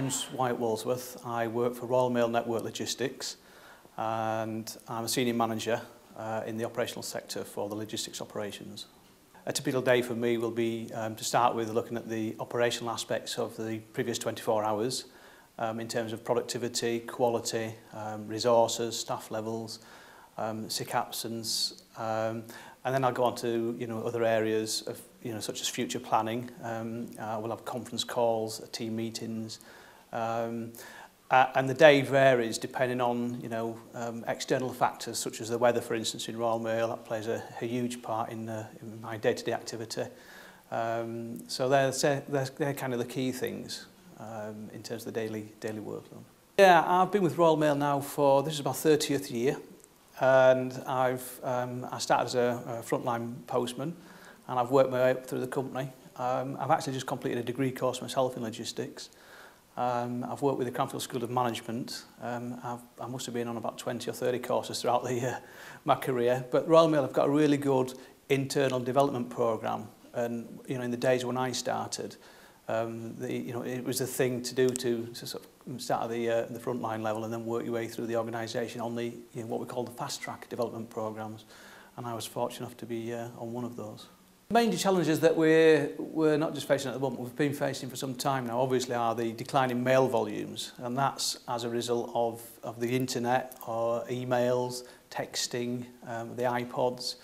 name's Wyatt Walsworth. I work for Royal Mail Network Logistics and I'm a senior manager in the operational sector for the logistics operations. A typical day for me will be to start with looking at the operational aspects of the previous 24 hours in terms of productivity, quality, resources, staff levels, sick absence, and then I'll go on to other areas of such as future planning. We'll have conference calls, team meetings, and the day varies depending on external factors such as the weather, for instance, in Royal Mail. That plays a huge part in my day-to-day activity. So they're kind of the key things in terms of the daily workload. Yeah, I've been with Royal Mail now for this is my 30th year, and I started as a frontline postman, and I've worked my way up through the company. I've actually just completed a degree course myself in logistics. I've worked with the Cranfield School of Management. I must have been on about 20 or 30 courses throughout my career. But Royal Mail have got a really good internal development programme. And in the days when I started, it was the thing to do to sort of start at the frontline level and then work your way through the organisation on the what we call the fast track development programmes. And I was fortunate enough to be on one of those. The major challenges that we're not just facing at the moment, we've been facing for some time now, obviously, are the declining mail volumes, and that's as a result of the internet or emails, texting, the iPods.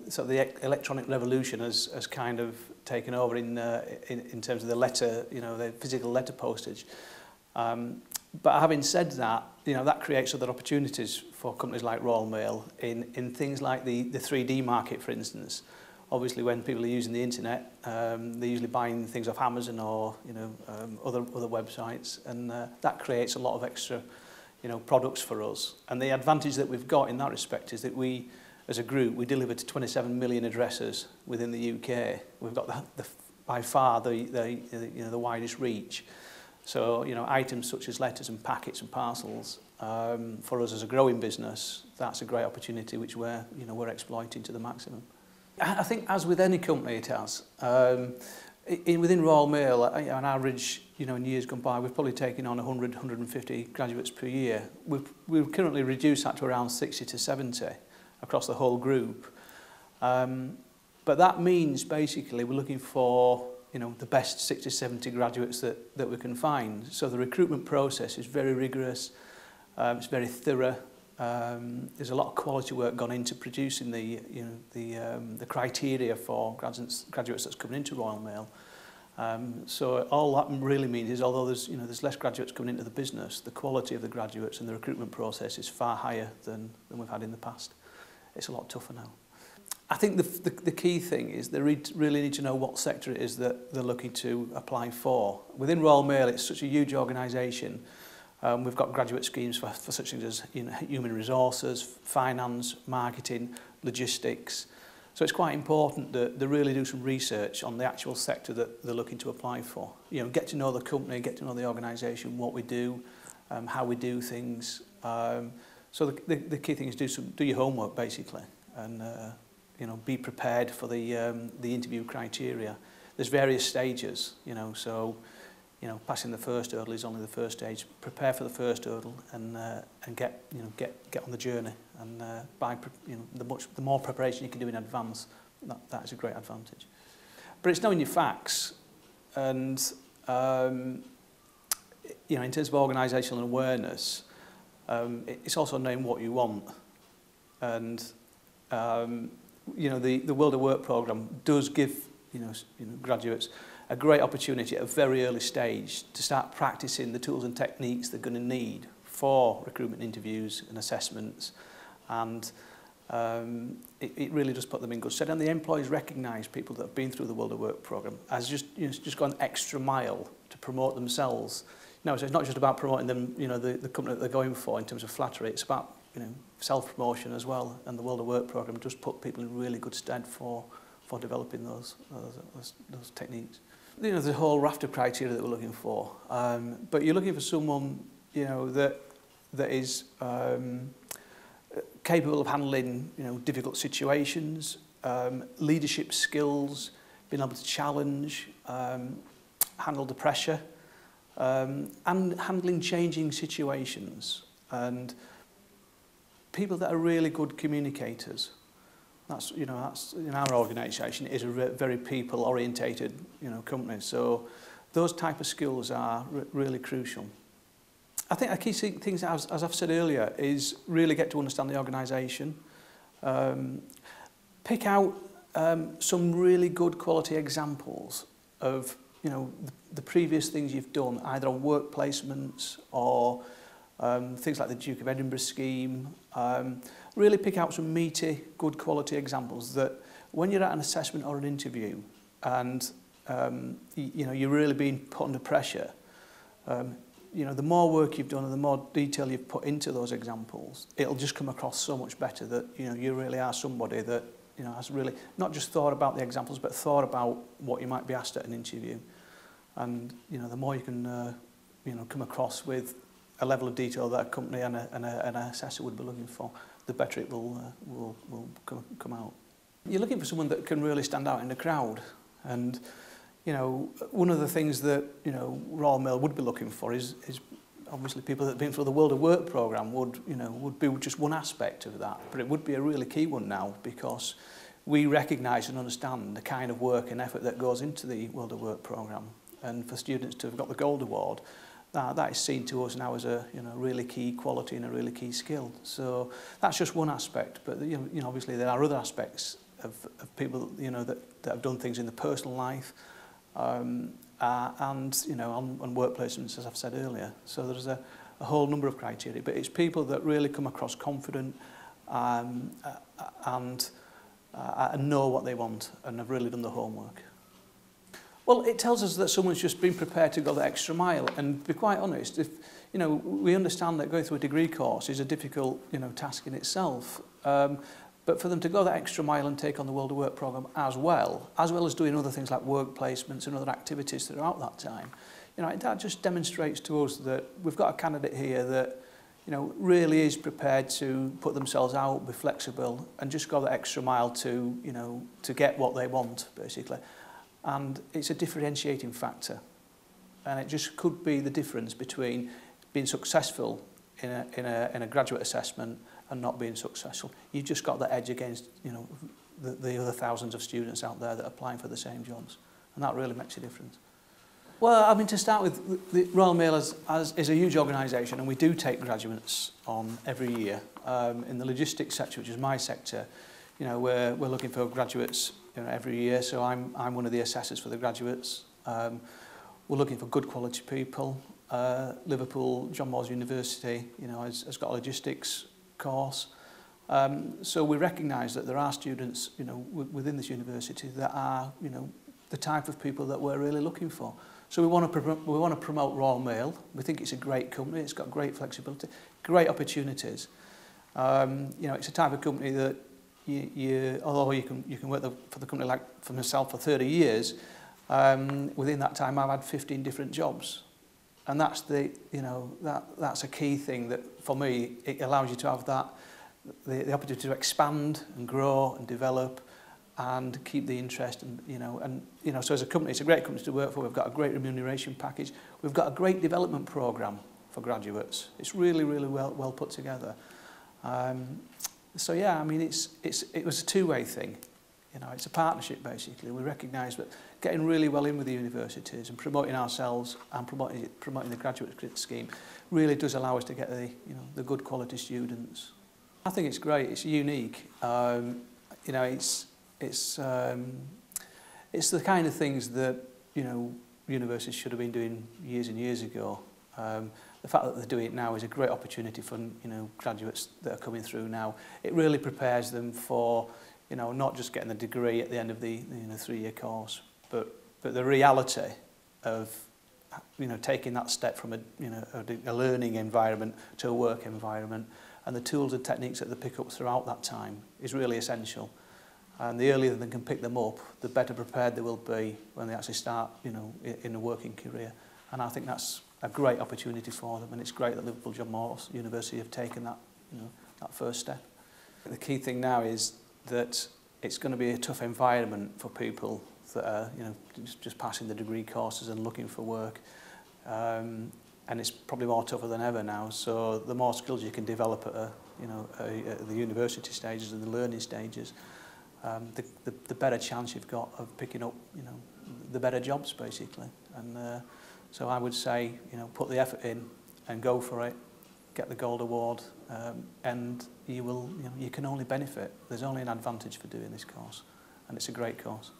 So the electronic revolution has kind of taken over in terms of the letter, the physical letter postage. But having said that, that creates other opportunities for companies like Royal Mail in things like the 3D market, for instance. Obviously, when people are using the internet, they're usually buying things off Amazon or other websites, and that creates a lot of extra products for us. And the advantage that we've got in that respect is that we, as a group, we deliver to 27 million addresses within the UK. We've got by far the widest reach. So items such as letters and packets and parcels, for us as a growing business, that's a great opportunity which we're exploiting to the maximum. I think, as with any company, it has. Within Royal Mail, on average, in years gone by, we've probably taken on 100, 150 graduates per year. We've currently reduced that to around 60 to 70 across the whole group. But that means, basically, we're looking for the best 60, 70 graduates that we can find. So the recruitment process is very rigorous, it's very thorough. There's a lot of quality work gone into producing the criteria for graduates that's coming into Royal Mail. So all that really means is, although there's less graduates coming into the business, the quality of the graduates and the recruitment process is far higher than we've had in the past. It's a lot tougher now. I think the key thing is they really need to know what sector it is that they're looking to apply for. Within Royal Mail, it's such a huge organisation. We've got graduate schemes for such things as human resources, finance, marketing, logistics. So it's quite important that they really do some research on the actual sector that they're looking to apply for. Get to know the company, get to know the organisation, what we do, how we do things. So the key thing is do your homework, basically, and be prepared for the interview criteria. There's various stages, so. Passing the first hurdle is only the first stage. Prepare for the first hurdle and get on the journey. And the more preparation you can do in advance, that is a great advantage. But it's knowing your facts, and in terms of organisational awareness, it's also knowing what you want. And the World of Work programme does give graduates a great opportunity at a very early stage to start practicing the tools and techniques they're going to need for recruitment interviews and assessments, and it really does put them in good stead. And the employees recognise people that have been through the World of Work programme as just gone extra mile to promote themselves. So it's not just about promoting them, the company that they're going for in terms of flattery. It's about self-promotion as well. And the World of Work programme does put people in really good stead for developing those techniques. There's a whole raft of criteria that we're looking for, but you're looking for someone that is capable of handling difficult situations, leadership skills, being able to challenge, handle the pressure, and handling changing situations, and people that are really good communicators. That's in our organisation is a very people orientated company, so those type of skills are really crucial. I think a key thing, as I've said earlier, is really get to understand the organisation. Pick out some really good quality examples of the previous things you've done, either on work placements or things like the Duke of Edinburgh scheme. Really pick out some meaty, good quality examples that when you're at an assessment or an interview and you're really being put under pressure, the more work you've done and the more detail you've put into those examples, it'll just come across so much better that you really are somebody that has really not just thought about the examples but thought about what you might be asked at an interview. And the more you can come across with a level of detail that a company and an assessor would be looking for, the better it will come out. You're looking for someone that can really stand out in the crowd, and one of the things that Royal Mail would be looking for is obviously people that have been through the World of Work programme would be just one aspect of that, but it would be a really key one now, because we recognise and understand the kind of work and effort that goes into the World of Work programme, and for students to have got the Gold Award, that is seen to us now as a really key quality and a really key skill. So that's just one aspect, but obviously there are other aspects of people that have done things in the personal life and on work placements, as I've said earlier. So there's a whole number of criteria, but it's people that really come across confident and know what they want and have really done the homework. Well, it tells us that someone's just been prepared to go the extra mile, and to be quite honest, if we understand that going through a degree course is a difficult task in itself, but for them to go that extra mile and take on the World of Work programme as well as doing other things like work placements and other activities throughout that time, that just demonstrates to us that we've got a candidate here that really is prepared to put themselves out, be flexible, and just go that extra mile to get what they want, basically. And it's a differentiating factor, and it just could be the difference between being successful in a graduate assessment and not being successful. You've just got the edge against the other thousands of students out there that are applying for the same jobs, and that really makes a difference. Well, I mean, to start with, the Royal Mail is a huge organisation, and we do take graduates on every year. In the logistics sector, which is my sector, we're looking for graduates every year, so I'm one of the assessors for the graduates. We're looking for good quality people. Liverpool, John Moores University, has got a logistics course. So we recognise that there are students, within this university that are, the type of people that we're really looking for. So we want to promote Royal Mail. We think it's a great company. It's got great flexibility, great opportunities. It's a type of company that although you can work for the company like for myself for 30 years, within that time I've had 15 different jobs, and that's that's a key thing that for me it allows you to have the opportunity to expand and grow and develop and keep the interest, and so as a company it's a great company to work for. We've got a great remuneration package. We've got a great development programme for graduates. It's really well put together. So yeah, I mean, it was a two-way thing. It's a partnership basically. We recognise that getting really well in with the universities and promoting ourselves and promoting the graduate scheme really does allow us to get the good quality students. I think it's great. It's unique. It's the kind of things that universities should have been doing years and years ago. The fact that they're doing it now is a great opportunity for graduates that are coming through now. It really prepares them for not just getting the degree at the end of the 3-year course, but the reality of taking that step from a learning environment to a work environment, and the tools and techniques that they pick up throughout that time is really essential. And the earlier they can pick them up, the better prepared they will be when they actually start in a working career. And I think that's a great opportunity for them, and it's great that Liverpool John Moores University have taken that that first step. The key thing now is that it's going to be a tough environment for people that are just passing the degree courses and looking for work. and it's probably more tougher than ever now. So the more skills you can develop at at the university stages and the learning stages, the better chance you've got of picking up the better jobs basically. And so I would say put the effort in and go for it, get the gold award, and you can only benefit. There's only an advantage for doing this course, and it's a great course.